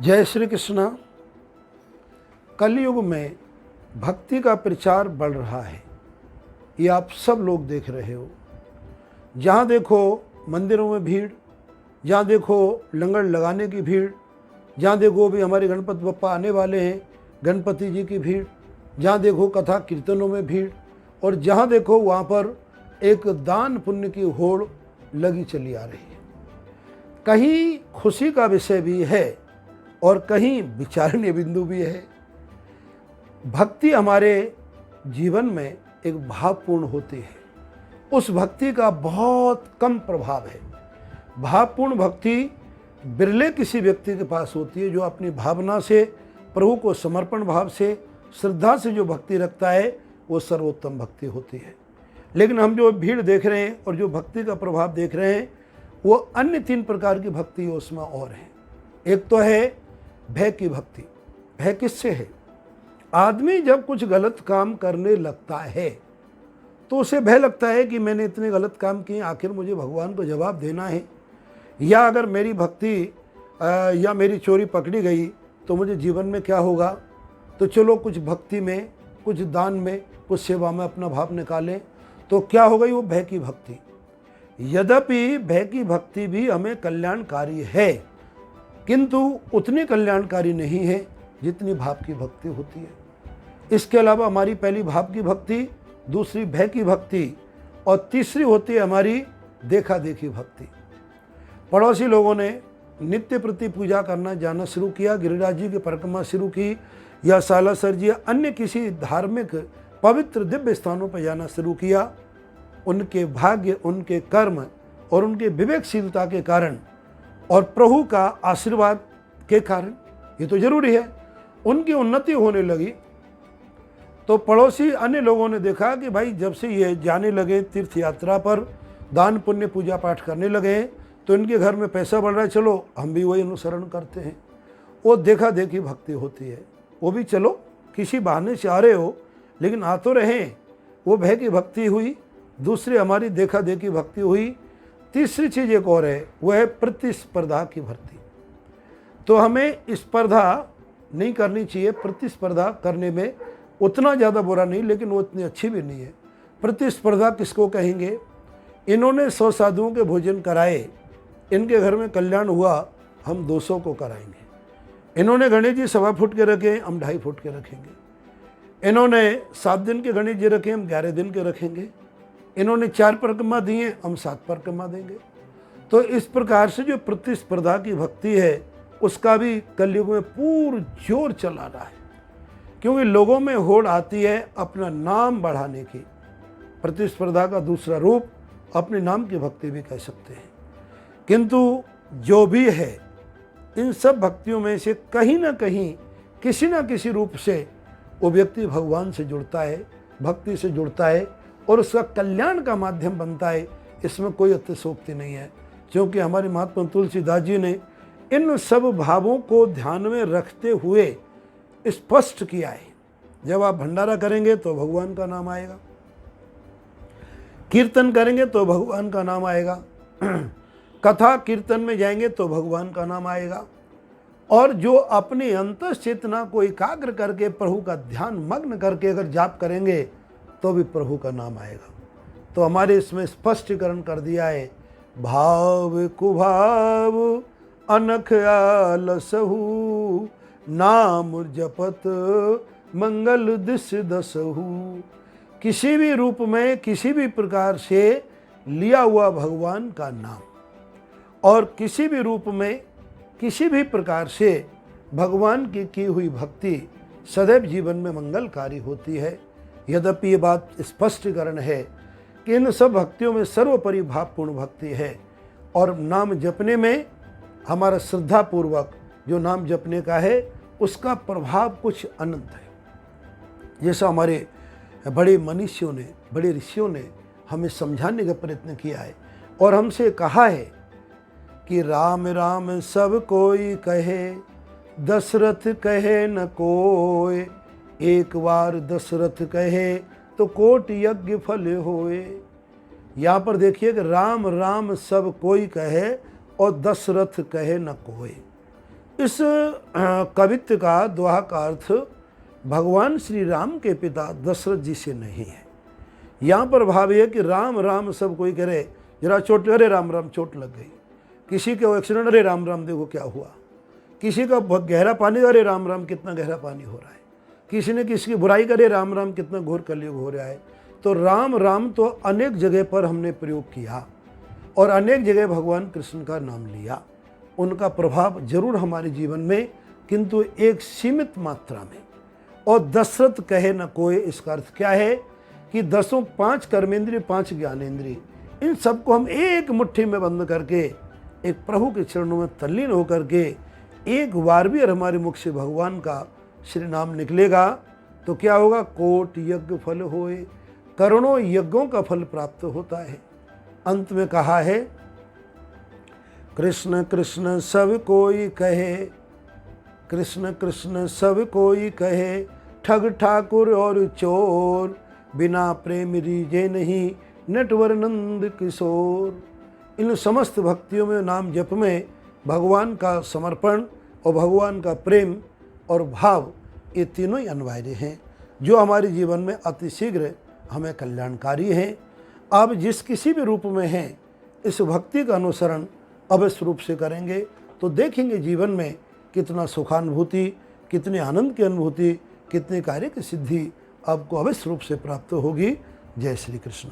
जय श्री कृष्ण। कलयुग में भक्ति का प्रचार बढ़ रहा है, ये आप सब लोग देख रहे हो। जहाँ देखो मंदिरों में भीड़, जहाँ देखो लंगर लगाने की भीड़, जहाँ देखो भी हमारे गणपति बप्पा आने वाले हैं, गणपति जी की भीड़, जहाँ देखो कथा कीर्तनों में भीड़, और जहाँ देखो वहाँ पर एक दान पुण्य की होड़ लगी चली आ रही है। कहीं खुशी का विषय भी है और कहीं विचारणीय बिंदु भी है। भक्ति हमारे जीवन में एक भावपूर्ण होती है, उस भक्ति का बहुत कम प्रभाव है। भावपूर्ण भक्ति बिरले किसी व्यक्ति के पास होती है जो अपनी भावना से, प्रभु को समर्पण भाव से, श्रद्धा से जो भक्ति रखता है वो सर्वोत्तम भक्ति होती है। लेकिन हम जो भीड़ देख रहे हैं और जो भक्ति का प्रभाव देख रहे हैं वो अन्य तीन प्रकार की भक्ति उसमें और है। एक तो है भय की भक्ति। भय किससे है? आदमी जब कुछ गलत काम करने लगता है तो उसे भय लगता है कि मैंने इतने गलत काम किए, आखिर मुझे भगवान को जवाब देना है, या अगर मेरी भक्ति या मेरी चोरी पकड़ी गई तो मुझे जीवन में क्या होगा। तो चलो कुछ भक्ति में, कुछ दान में, कुछ सेवा में अपना भाव निकालें, तो क्या हो गई वो भय की भक्ति। यद्यपि भय की भक्ति भी हमें कल्याणकारी है, किंतु उतनी कल्याणकारी नहीं है जितनी भाव की भक्ति होती है। इसके अलावा हमारी पहली भाव की भक्ति, दूसरी भय की भक्ति, और तीसरी होती है हमारी देखा देखी भक्ति। पड़ोसी लोगों ने नित्य प्रति पूजा करना जाना शुरू किया, गिरिराज जी की परिक्रमा शुरू की, या सालासर जी या अन्य किसी धार्मिक पवित्र दिव्य स्थानों पर जाना शुरू किया। उनके भाग्य, उनके कर्म और उनके विवेकशीलता के कारण और प्रभु का आशीर्वाद के कारण, ये तो जरूरी है, उनकी उन्नति होने लगी। तो पड़ोसी अन्य लोगों ने देखा कि भाई जब से ये जाने लगे तीर्थ यात्रा पर, दान पुण्य पूजा पाठ करने लगे, तो इनके घर में पैसा बढ़ रहा है, चलो हम भी वही अनुसरण करते हैं। वो देखा देखी भक्ति होती है। वो भी चलो किसी बहाने से आ रहे हो लेकिन आ तो रहें, वो भय की भक्ति हुई। दूसरी हमारी देखा देखी भक्ति हुई। तीसरी चीज़ एक और है, वो है प्रतिस्पर्धा की भक्ति। तो हमें स्पर्धा नहीं करनी चाहिए। प्रतिस्पर्धा करने में उतना ज़्यादा बुरा नहीं, लेकिन वो इतनी अच्छी भी नहीं है। प्रतिस्पर्धा किसको कहेंगे? इन्होंने 100 साधुओं के भोजन कराए, इनके घर में कल्याण हुआ, हम 200 को कराएंगे। इन्होंने गणेश जी 1.25 फुट के रखे, हम 2.5 फुट के रखेंगे। इन्होंने 7 दिन के गणेश जी रखे, हम 11 दिन के रखेंगे। इन्होंने 4 परिक्रमा दिए, हम 7 परिक्रमा देंगे। तो इस प्रकार से जो प्रतिस्पर्धा की भक्ति है उसका भी कलयुग में पूर्ण जोर चला रहा है, क्योंकि लोगों में होड़ आती है अपना नाम बढ़ाने की। प्रतिस्पर्धा का दूसरा रूप अपने नाम की भक्ति भी कह सकते हैं। किंतु जो भी है, इन सब भक्तियों में से कहीं ना कहीं किसी न किसी रूप से वो व्यक्ति भगवान से जुड़ता है, भक्ति से जुड़ता है और उसका कल्याण का माध्यम बनता है। इसमें कोई अतिशयोक्ति नहीं है, क्योंकि हमारे महात्मा तुलसीदास जी ने इन सब भावों को ध्यान में रखते हुए स्पष्ट किया है। जब आप भंडारा करेंगे तो भगवान का नाम आएगा, कीर्तन करेंगे तो भगवान का नाम आएगा, कथा कीर्तन में जाएंगे तो भगवान का नाम आएगा, और जो अपनी अंतःचेतना को एकाग्र करके प्रभु का ध्यान मग्न करके अगर जाप करेंगे तो भी प्रभु का नाम आएगा। तो हमारे इसमें स्पष्टीकरण कर दिया है, भाव कुभाव अनख आलसहु, नाम जपत मंगल दिस दसहु। किसी भी रूप में, किसी भी प्रकार से लिया हुआ भगवान का नाम और किसी भी रूप में, किसी भी प्रकार से भगवान की हुई भक्ति सदैव जीवन में मंगलकारी होती है। यद्यपि ये बात स्पष्टीकरण है कि इन सब भक्तियों में सर्वोपरि भावपूर्ण भक्ति है, और नाम जपने में हमारा श्रद्धापूर्वक जो नाम जपने का है उसका प्रभाव कुछ अनंत है। जैसा हमारे बड़े मनीषियों ने, बड़े ऋषियों ने हमें समझाने का प्रयत्न किया है और हमसे कहा है कि राम राम सब कोई कहे, दशरथ कहे न कोय, एक बार दशरथ कहे तो कोटि यज्ञ फल होए। यहाँ पर देखिए कि राम राम सब कोई कहे और दशरथ कहे न कोय। इस कवित्व का दोहा का अर्थ भगवान श्री राम के पिता दशरथ जी से नहीं है। यहाँ पर भाव ये कि राम राम सब कोई करे, जरा चोट, अरे राम राम चोट लग गई, किसी के एक्सीडेंट, अरे राम राम देखो क्या हुआ, किसी का गहरा पानी, अरे राम राम कितना गहरा पानी हो रहा है, किसी ने किसी की बुराई करे, राम राम कितना घोर कलयुग हो रहा है। तो राम राम तो अनेक जगह पर हमने प्रयोग किया और अनेक जगह भगवान कृष्ण का नाम लिया, उनका प्रभाव जरूर हमारे जीवन में, किंतु एक सीमित मात्रा में। और दशरथ कहे न कोई, इसका अर्थ क्या है कि 5 कर्मेंद्रिय 5 ज्ञानेंद्रिय, इन सबको हम एक मुट्ठी में बंद करके एक प्रभु के चरणों में तल्लीन होकर के एक बार भी अगर हमारे मुख से भगवान का श्री नाम निकलेगा तो क्या होगा, कोट यज्ञ फल होए, करोड़ों यज्ञों का फल प्राप्त होता है। अंत में कहा है, कृष्ण कृष्ण सब कोई कहे, कृष्ण कृष्ण सब कोई कहे, ठग ठाकुर और चोर, बिना प्रेम रीजे नहीं नटवर नंद किशोर। इन समस्त भक्तियों में, नाम जप में भगवान का समर्पण और भगवान का प्रेम और भाव, ये तीनों ही अनिवार्य हैं, जो हमारे जीवन में अतिशीघ्र हमें कल्याणकारी हैं। आप जिस किसी भी रूप में हैं, इस भक्ति का अनुसरण अवश्य रूप से करेंगे तो देखेंगे जीवन में कितना सुखानुभूति, कितने आनंद की अनुभूति, कितने कार्य की सिद्धि आपको अवश्य रूप से प्राप्त होगी। जय श्री कृष्ण।